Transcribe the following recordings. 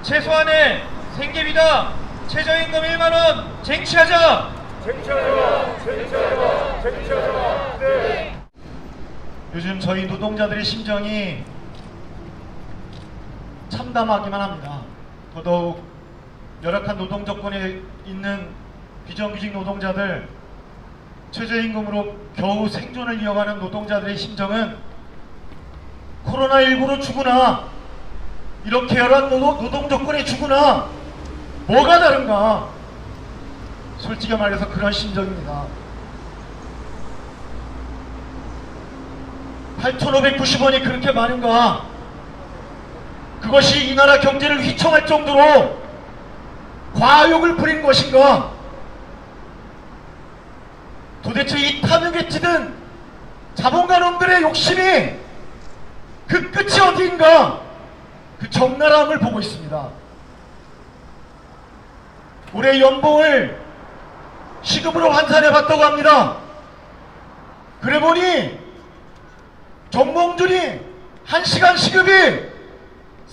최소한의 생계비다 최저임금 1만원 쟁취하자. 쟁취하자. 요즘 저희 노동자들의 심정이 참담하기만 합니다. 더더욱 열악한 노동 조건에 있는 비정규직 노동자들, 최저임금으로 겨우 생존을 이어가는 노동자들의 심정은 코로나19로 죽으나 이렇게 열악한 노동 조건에 죽으나 뭐가 다른가? 솔직히 말해서 그런 심정입니다. 8,590원이 그렇게 많은가? 그것이 이 나라 경제를 휘청할 정도로 과욕을 부린 것인가? 도대체 이 탐욕에 찌든 자본가놈들의 욕심이 그 끝이 어디인가? 그 적나라함을 보고 있습니다. 올해 연봉을 시급으로 환산해봤다고 합니다. 그래 보니 정몽준이 1시간 시급이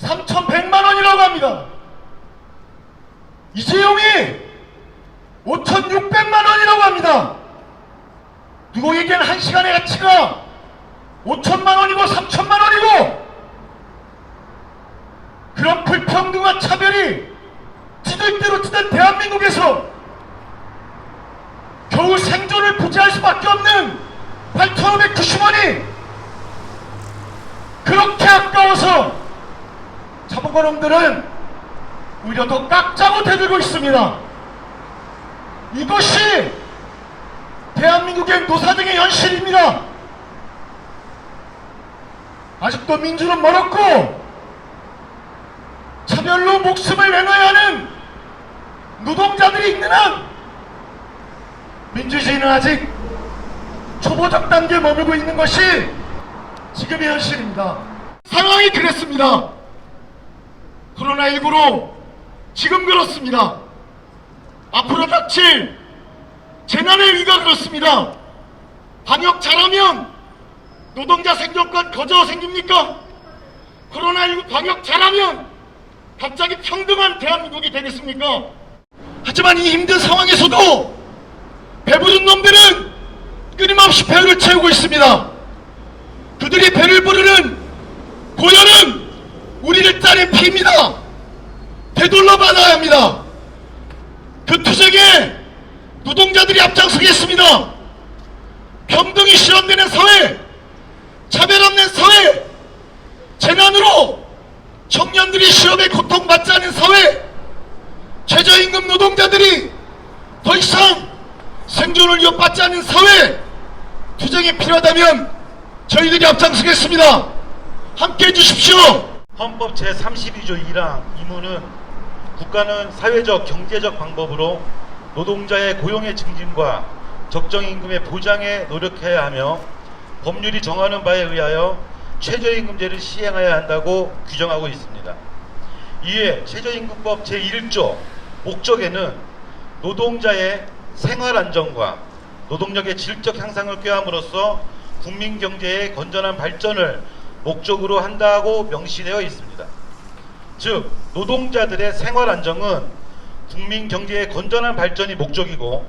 3,100만원이라고 합니다. 이재용이 5,600만원이라고 합니다. 누구에겐 1시간의 가치가 5천만원이고 3천만원이고 그런 불평등한 차별이 찌들 대로 찌든 대한민국에서 겨우 생존을 부재할 수밖에 없는 8,590원이 그렇게 아까워서 자본가놈들은 오히려 더 깎자고 대들고 있습니다. 이것이 대한민국의 노사등의 현실입니다. 아직도 민주는 멀었고 차별로 목숨을 내놔야 하는 노동자들이 있는 한 민주주의는 아직 초보적 단계에 머물고 있는 것이 지금의 현실입니다. 상황이 그랬습니다. 코로나19로 지금 그렇습니다. 앞으로 닥칠 재난의 위가 그렇습니다. 방역 잘하면 노동자 생존권 거저 생깁니까? 코로나19 방역 잘하면 갑자기 평등한 대한민국이 되겠습니까? 하지만 이 힘든 상황에서도 배부른 놈들은 끊임없이 배를 채우고 있습니다. 그들이 배를 부르는 고열은 우리를 짜낸 피입니다. 되돌려 받아야 합니다. 그 투쟁에 노동자들이 앞장서겠습니다. 평등이 실현되는 사회, 차별 없는 사회, 재난으로 청년들이 실업에 고통받지 않은 사회, 최저임금 노동자들이 더 이상 생존을 위협받지 않은 사회, 투쟁이 필요하다면 저희들이 앞장서겠습니다. 함께해 주십시오. 헌법 제32조 1항 2무는 국가는 사회적, 경제적 방법으로 노동자의 고용의 증진과 적정임금의 보장에 노력해야 하며 법률이 정하는 바에 의하여 최저임금제를 시행해야 한다고 규정하고 있습니다. 이에 최저임금법 제1조 목적에는 노동자의 생활안정과 노동력의 질적 향상을 꾀함으로써 국민경제의 건전한 발전을 목적으로 한다고 명시되어 있습니다. 즉 노동자들의 생활안정은 국민경제의 건전한 발전이 목적이고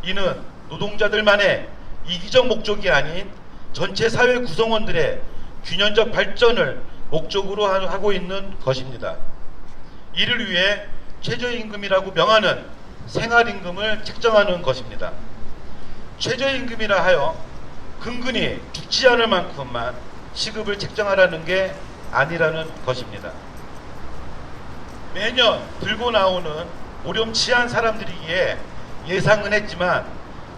이는 노동자들만의 이기적 목적이 아닌 전체 사회 구성원들의 균형적 발전을 목적으로 하고 있는 것입니다. 이를 위해 최저임금이라고 명하는 생활임금을 책정하는 것입니다. 최저임금이라 하여 근근히 죽지 않을 만큼만 시급을 책정하라는 게 아니라는 것입니다. 매년 들고 나오는 오렴치한 사람들이기에 예상은 했지만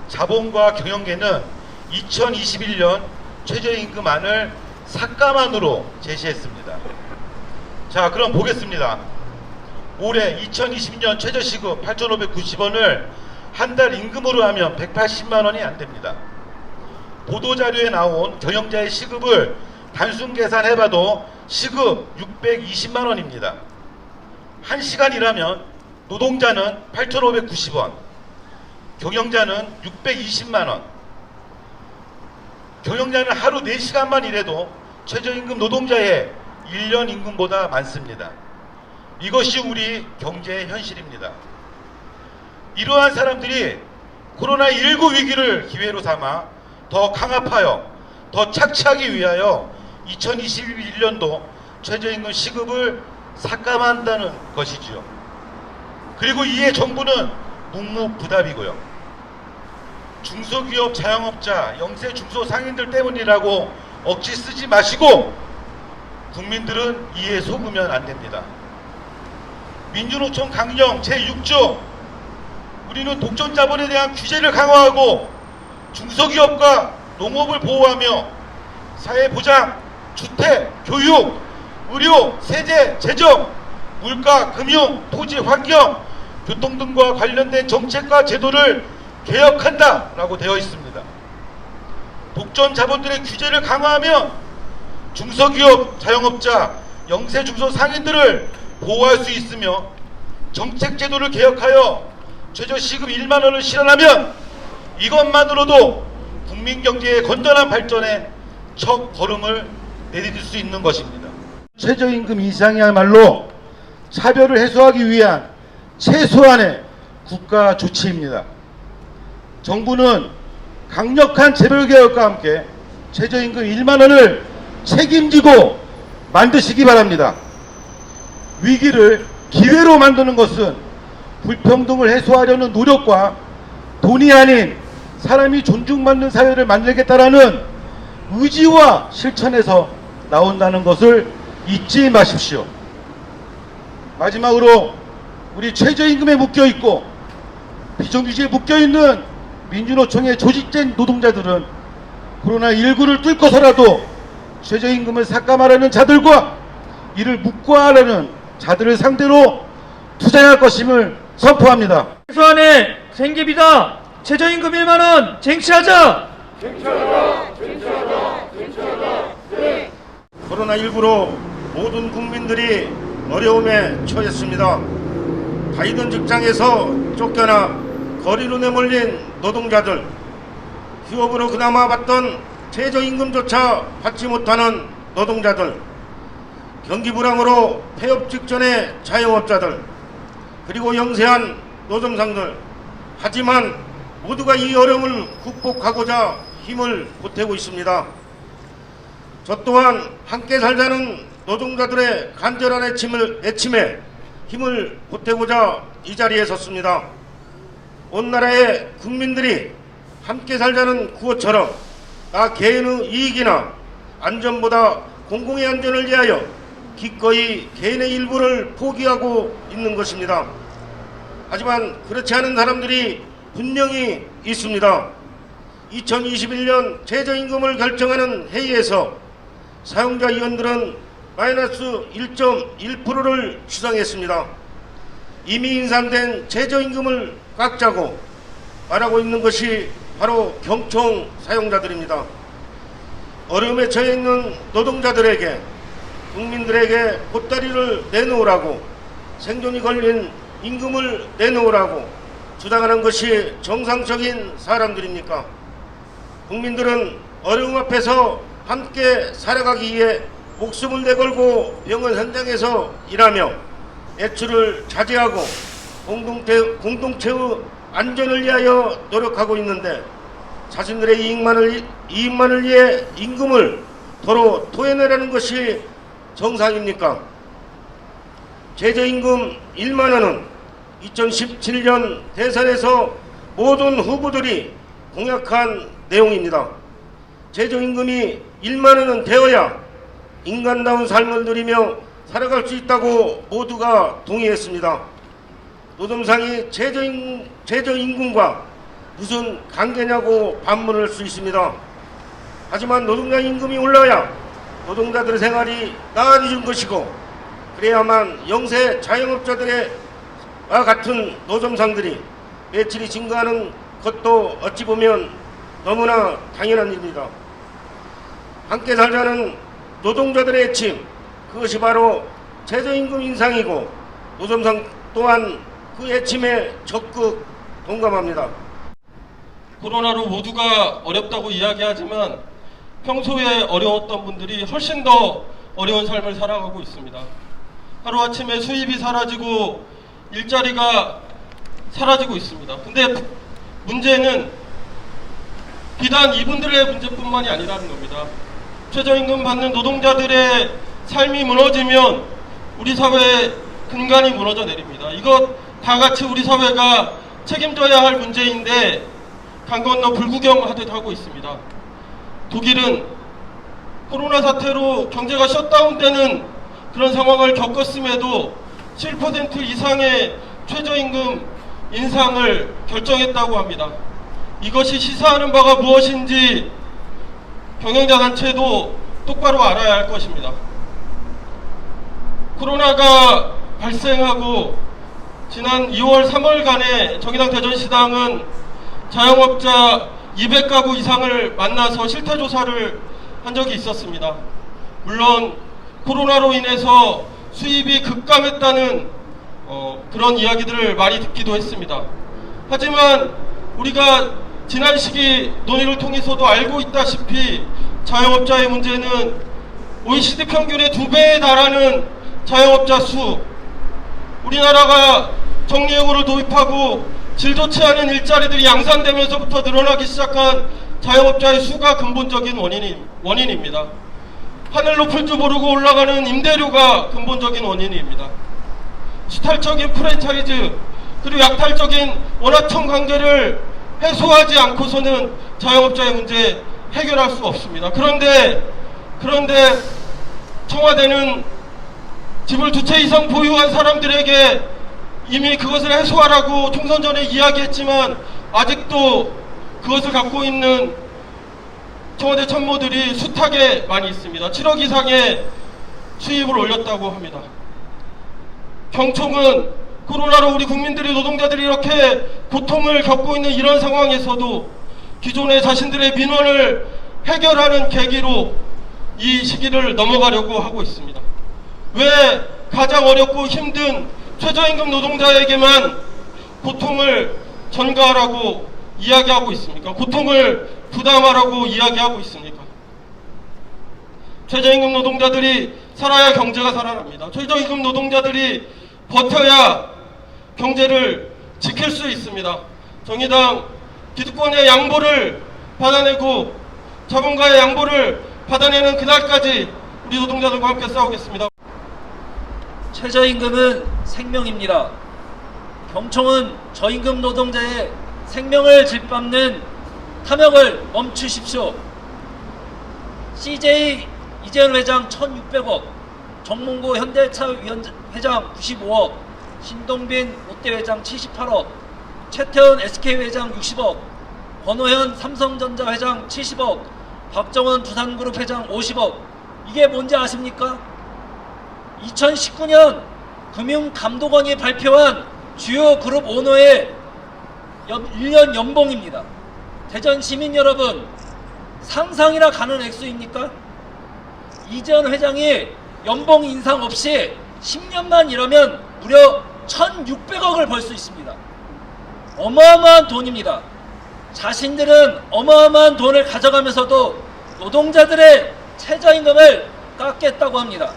자본과 경영계는 2021년 최저임금안을 삭감안으로 제시했습니다. 자, 그럼 보겠습니다. 올해 2022년 최저시급 8,590원을 한 달 임금으로 하면 180만원이 안됩니다. 보도자료에 나온 경영자의 시급을 단순 계산해봐도 시급 620만원입니다. 1시간 일하면 노동자는 8,590원, 경영자는 620만원. 경영자는 하루 4시간만 일해도 최저임금 노동자의 1년 임금보다 많습니다. 이것이 우리 경제의 현실입니다. 이러한 사람들이 코로나19 위기를 기회로 삼아 더 강압하여 더 착취하기 위하여 2021년도 최저임금 시급을 삭감한다는 것이지요. 그리고 이에 정부는 묵묵부답이고요. 중소기업 자영업자 영세 중소상인들 때문이라고 억지 쓰지 마시고 국민들은 이에 속으면 안 됩니다. 민주노총 강령 제6조 우리는 독점자본에 대한 규제를 강화하고 중소기업과 농업을 보호하며 사회보장, 주택, 교육, 의료, 세제, 재정, 물가, 금융, 토지, 환경, 교통 등과 관련된 정책과 제도를 개혁한다라고 되어 있습니다. 독점 자본들의 규제를 강화하면 중소기업, 자영업자, 영세 중소상인들을 보호할 수 있으며 정책 제도를 개혁하여 최저시급 1만 원을 실현하면 이것만으로도 국민 경제의 건전한 발전에 첫 걸음을 내디딜 수 있는 것입니다. 최저임금 인상이야말로 차별을 해소하기 위한 최소한의 국가 조치입니다. 정부는 강력한 재벌개혁과 함께 최저임금 1만 원을 책임지고 만드시기 바랍니다. 위기를 기회로 만드는 것은 불평등을 해소하려는 노력과 돈이 아닌 사람이 존중받는 사회를 만들겠다라는 의지와 실천에서 나온다는 것을 잊지 마십시오. 마지막으로 우리 최저임금에 묶여있고 비정규직에 묶여있는 민주노총의 조직된 노동자들은 코로나19를 뚫고서라도 최저임금을 삭감하려는 자들과 이를 묵과하려는 자들을 상대로 투쟁할 것임을 선포합니다. 최소한의 생계비다 최저임금 1만 원 쟁취하자. 코로나19로 모든 국민들이 어려움에 처했습니다. 다니던 직장에서 쫓겨나 거리로 내몰린 노동자들, 휴업으로 그나마 받던 최저임금조차 받지 못하는 노동자들, 경기 불황으로 폐업 직전의 자영업자들, 그리고 영세한 노점상들, 하지만 모두가 이 어려움을 극복하고자 힘을 보태고 있습니다. 저 또한 함께 살자는 노동자들의 간절한 애침에 힘을 보태고자 이 자리에 섰습니다. 온 나라의 국민들이 함께 살자는 구호처럼 나 개인의 이익이나 안전보다 공공의 안전을 위하여 기꺼이 개인의 일부를 포기하고 있는 것입니다. 하지만 그렇지 않은 사람들이 분명히 있습니다. 2021년 최저임금을 결정하는 회의에서 사용자 의원들은 마이너스 1.1%를 추정했습니다. 이미 인상된 최저임금을 깎자고 말하고 있는 것이 바로 경총 사용자들입니다. 어려움에 처해 있는 노동자들에게, 국민들에게 보따리를 내놓으라고, 생존이 걸린 임금을 내놓으라고 주장하는 것이 정상적인 사람들입니까? 국민들은 어려움 앞에서 함께 살아가기 위해 목숨을 내걸고 병원 현장에서 일하며 애출을 자제하고 공동체의 안전을 위하여 노력하고 있는데 자신들의 이익만을 위해 임금을 도로 토해내라는 것이 정상입니까? 최저임금 1만 원은 2017년 대선에서 모든 후보들이 공약한 내용입니다. 최저임금이 1만 원은 되어야 인간다운 삶을 누리며 살아갈 수 있다고 모두가 동의했습니다. 노점상이 최저임금과 무슨 관계냐고 반문할 수 있습니다. 하지만 노동자 임금이 올라야 노동자들의 생활이 나아지는 것이고 그래야만 영세 자영업자들의 같은 노점상들이 매출이 증가하는 것도 어찌 보면 너무나 당연한 일입니다. 함께 살자는 노동자들의 애침, 그것이 바로 최저임금 인상이고 노점상 또한 그 애침에 적극 동감합니다. 코로나로 모두가 어렵다고 이야기하지만 평소에 어려웠던 분들이 훨씬 더 어려운 삶을 살아가고 있습니다. 하루아침에 수입이 사라지고 일자리가 사라지고 있습니다. 근데 문제는 비단 이분들의 문제뿐만이 아니라는 겁니다. 최저임금 받는 노동자들의 삶이 무너지면 우리 사회의 근간이 무너져 내립니다. 이것 다 같이 우리 사회가 책임져야 할 문제인데 강 건너 불구경하듯 하고 있습니다. 독일은 코로나 사태로 경제가 셧다운되는 그런 상황을 겪었음에도 7% 이상의 최저임금 인상을 결정했다고 합니다. 이것이 시사하는 바가 무엇인지 경영자단체도 똑바로 알아야 할 것입니다. 코로나가 발생하고 지난 2월 3월간에 정의당 대전시당은 자영업자 200가구 이상을 만나서 실태조사를 한 적이 있었습니다. 물론 코로나로 인해서 수입이 급감했다는 그런 이야기들을 많이 듣기도 했습니다. 하지만 우리가 지난 시기 논의를 통해서도 알고 있다시피 자영업자의 문제는 OECD 평균의 2배에 달하는 자영업자 수, 우리나라가 정리해고를 도입하고 질 좋지 않은 일자리들이 양산되면서부터 늘어나기 시작한 자영업자의 수가 근본적인 원인입니다. 하늘 높을 줄 모르고 올라가는 임대료가 근본적인 원인입니다. 수탈적인 프랜차이즈 그리고 약탈적인 원하청 관계를 해소하지 않고서는 자영업자의 문제 해결할 수 없습니다. 그런데 청와대는 집을 2채 이상 보유한 사람들에게 이미 그것을 해소하라고 총선 전에 이야기했지만 아직도 그것을 갖고 있는 청와대 참모들이 숱하게 많이 있습니다. 7억 이상의 수입을 올렸다고 합니다. 경총은 코로나로 우리 국민들이 노동자들이 이렇게 고통을 겪고 있는 이런 상황에서도 기존의 자신들의 민원을 해결하는 계기로 이 시기를 넘어가려고 하고 있습니다. 왜 가장 어렵고 힘든 최저임금 노동자에게만 고통을 전가하라고 이야기하고 있습니까? 고통을 부담하라고 이야기하고 있습니까? 최저임금 노동자들이 살아야 경제가 살아납니다. 최저임금 노동자들이 버텨야 경제를 지킬 수 있습니다. 정의당 기득권의 양보를 받아내고 자본가의 양보를 받아내는 그날까지 우리 노동자들과 함께 싸우겠습니다. 최저임금은 생명입니다. 경총은 저임금 노동자의 생명을 짓밟는 탐욕을 멈추십시오. CJ 이재현 회장 1,600억, 정몽고 현대차 회장 95억, 신동빈 롯데 회장 78억, 최태원 SK 회장 60억, 권오현 삼성전자 회장 70억, 박정원 두산그룹 회장 50억. 이게 뭔지 아십니까? 2019년 금융감독원이 발표한 주요 그룹 오너의 1년 연봉입니다. 대전 시민 여러분, 상상이나 가는 액수입니까? 이재현 회장이 연봉 인상 없이 10년만 일하면 무려 1,600억을 벌 수 있습니다. 어마어마한 돈입니다. 자신들은 어마어마한 돈을 가져가면서도 노동자들의 최저임금을 깎겠다고 합니다.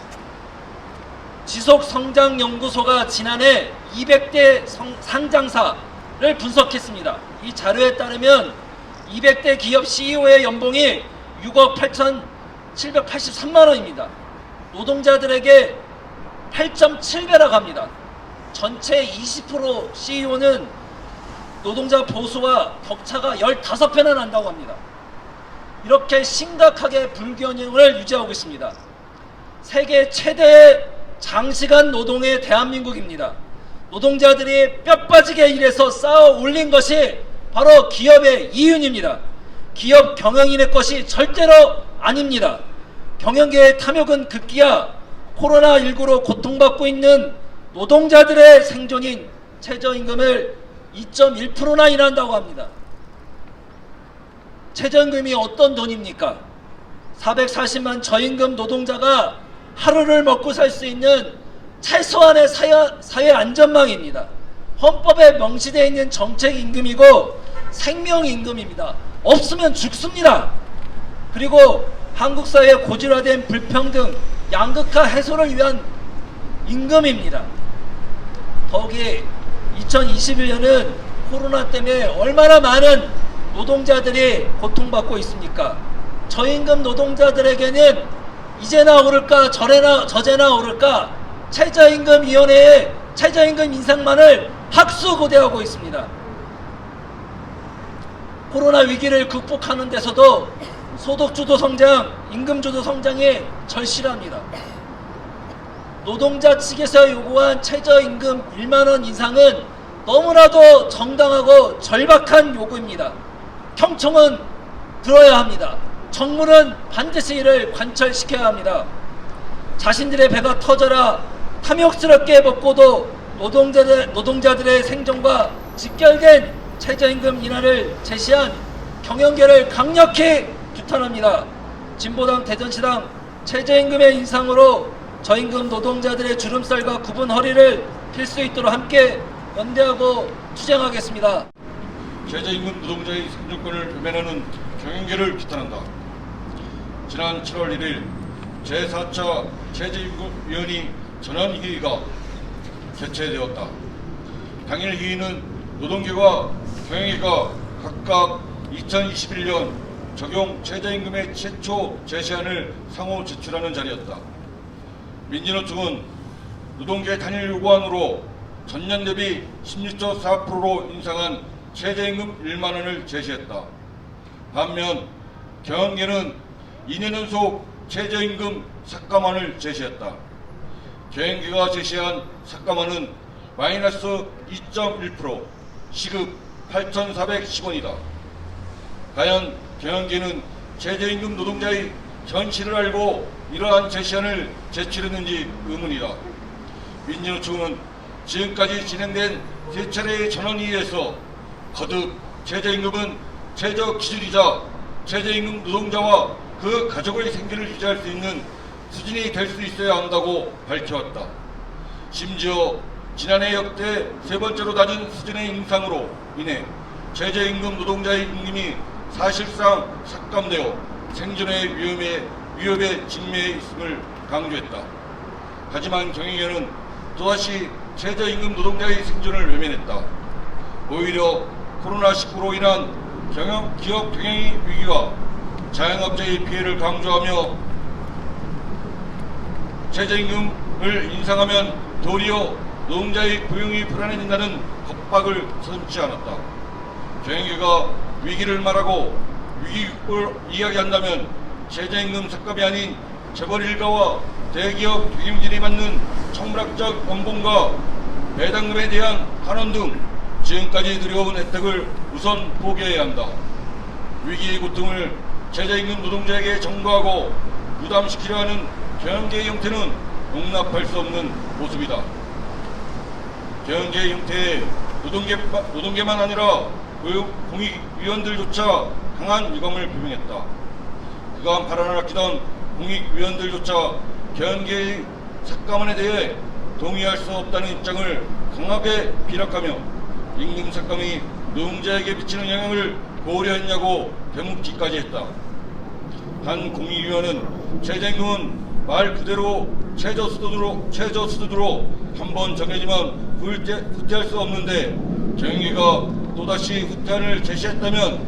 지속성장연구소가 지난해 200대 상장사를 분석했습니다. 이 자료에 따르면 200대 기업 CEO의 연봉이 6억 8,783만 원입니다. 노동자들에게 8.7배라고 합니다. 전체 20% CEO는 노동자 보수와 격차가 15배나 난다고 합니다. 이렇게 심각하게 불균형을 유지하고 있습니다. 세계 최대의 장시간 노동의 대한민국입니다. 노동자들이 뼈 빠지게 일해서 쌓아 올린 것이 바로 기업의 이윤입니다. 기업 경영인의 것이 절대로 아닙니다. 경영계의 탐욕은 급기야 코로나19로 고통받고 있는 노동자들의 생존인 최저임금을 2.1%나 인한다고 합니다. 최저임금이 어떤 돈입니까? 440만 저임금 노동자가 하루를 먹고 살 수 있는 최소한의 사회 안전망입니다. 헌법에 명시되어 있는 정책임금이고 생명임금입니다. 없으면 죽습니다. 그리고 한국 사회의 고질화된 불평등, 양극화 해소를 위한 임금입니다. 더욱이 2021년은 코로나 때문에 얼마나 많은 노동자들이 고통받고 있습니까? 저임금 노동자들에게는 이제나 오를까 저제나 오를까 최저임금위원회의 최저임금 인상만을 학수고대하고 있습니다. 코로나 위기를 극복하는 데서도 소득주도 성장, 임금주도 성장이 절실합니다. 노동자 측에서 요구한 최저임금 1만원 인상은 너무나도 정당하고 절박한 요구입니다. 경청은 들어야 합니다. 정부는 반드시 이를 관철시켜야 합니다. 자신들의 배가 터져라 탐욕스럽게 먹고도 노동자들의 생존과 직결된 최저임금 인하를 제시한 경영계를 강력히 규탄합니다. 진보당 대전시당 최저임금의 인상으로 저임금 노동자들의 주름살과 굽은 허리를 필 수 있도록 함께 연대하고 투쟁하겠습니다. 최저임금 노동자의 생존권을 표면하는 경영계를 규탄한다. 지난 7월 1일 제4차 최저임금위원회 전원회의가 개최되었다. 당일 회의는 노동계와 경영계가 각각 2021년 적용 최저임금의 최초 제시안을 상호 제출하는 자리였다. 민주노총은 노동계 단일 요구안으로 전년 대비 16.4%로 인상한 최저임금 1만원을 제시했다. 반면 경영계는 2년 연속 최저임금 삭감안을 제시했다. 경영계가 제시한 삭감안은 마이너스 2.1%, 시급 8,410원이다. 과연 경영계는 최저임금 노동자의 현실을 알고 이러한 제시안을 제출했는지 의문이다. 민주노총은 지금까지 진행된 3차례의 전원회의에서 거듭 최저임금은 최저기준이자 최저임금 노동자와 그 가족의 생계를 유지할 수 있는 수준이 될 수 있어야 한다고 밝혀왔다. 심지어 지난해 역대 3번째로 낮은 수준의 인상으로 인해 최저임금 노동자의 임금이 사실상 삭감되어 생존의 위협에 직면해 있음을 강조했다. 하지만 경영계는 또다시 최저임금 노동자의 생존을 외면했다. 오히려 코로나19로 인한 기업 경영의 위기와 자영업자의 피해를 강조하며 최저임금을 인상하면 도리어 노동자의 고용이 불안해진다는 겁박을 서슴지 않았다. 경영계가 위기를 말하고 위기를 이야기한다면 최저임금 삭감이 아닌 재벌 일가와 대기업 경영진이 받는 천문학적 연봉과 배당금에 대한 환원 등 지금까지 누려온 혜택을 우선 포기해야 한다. 위기의 고통을 최저임금 노동자에게 전가하고 부담시키려 하는 경영계의 형태는 용납할 수 없는 모습이다. 경영계의 형태에 노동계만 아니라 공익위원들조차 강한 유감을 표명했다. 그간 발언을 아끼던 공익위원들조차 경영계의 삭감안에 대해 동의할 수 없다는 입장을 강하게 비락하며 임금 삭감이 노동자에게 미치는 영향을 고려했냐고 되묻기까지 했다. 한 공익위원은 최저임금은 말 그대로 최저수준으로 한번 정해지면 후퇴할 수 없는데 경영계가 또다시 후퇴안을 제시했다며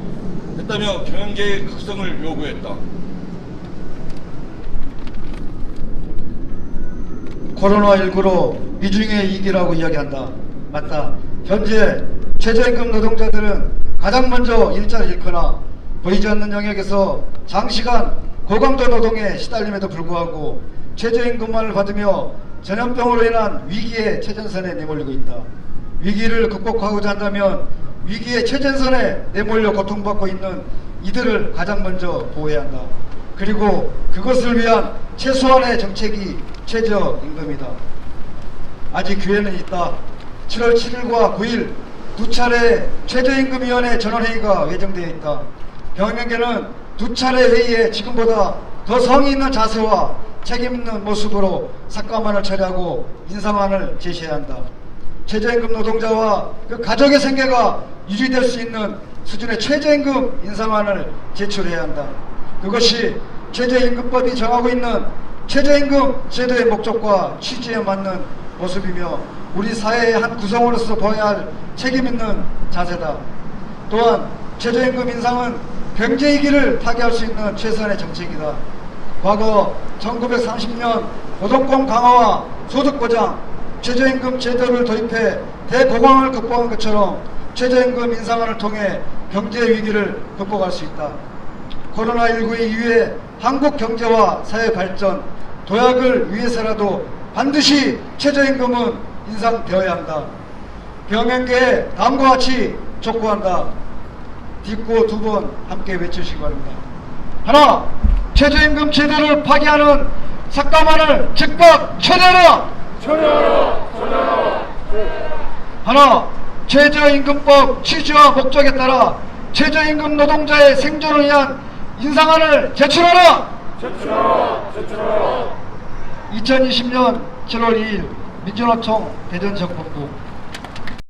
경영계의 각성을 요구했다. 코로나19로 미중의 위기라고 이야기한다. 맞다. 현재 최저임금 노동자들은 가장 먼저 일자를 잃거나 보이지 않는 영역에서 장시간 고강도 노동에 시달림에도 불구하고 최저임금만을 받으며 전염병으로 인한 위기의 최전선에 내몰리고 있다. 위기를 극복하고자 한다면 위기의 최전선에 내몰려 고통받고 있는 이들을 가장 먼저 보호해야 한다. 그리고 그것을 위한 최소한의 정책이 최저임금이다. 아직 기회는 있다. 7월 7일과 9일 두 차례 최저임금위원회 전원회의가 예정되어 있다. 경영계는 두 차례 회의에 지금보다 더 성의 있는 자세와 책임 있는 모습으로 삭감안을 처리하고 인상안을 제시해야 한다. 최저임금 노동자와 그 가족의 생계가 유지될 수 있는 수준의 최저임금 인상안을 제출해야 한다. 그것이 최저임금법이 정하고 있는 최저임금 제도의 목적과 취지에 맞는 모습이며 우리 사회의 한 구성으로서 보아야 할 책임 있는 자세다. 또한 최저임금 인상은 경제위기를 타개할 수 있는 최선의 정책이다. 과거 1930년 노동권 강화와 소득 보장, 최저임금 제도를 도입해 대고강을 극복한 것처럼 최저임금 인상을 통해 경제 위기를 극복할 수 있다. 코로나19 이후에 한국 경제와 사회 발전, 도약을 위해서라도 반드시 최저임금은 인상되어야 한다. 경영계에 다음과 같이 촉구한다. 딛고 두 번 함께 외치시기 바랍니다. 하나, 최저임금 제도를 파기하는 삭감안을 즉각 처리하라! 하나, 최저임금법 취지와 목적에 따라 최저임금 노동자의 생존을 위한 인상안을 제출하라! 2020년 7월 2일 민주노총 대전지역본부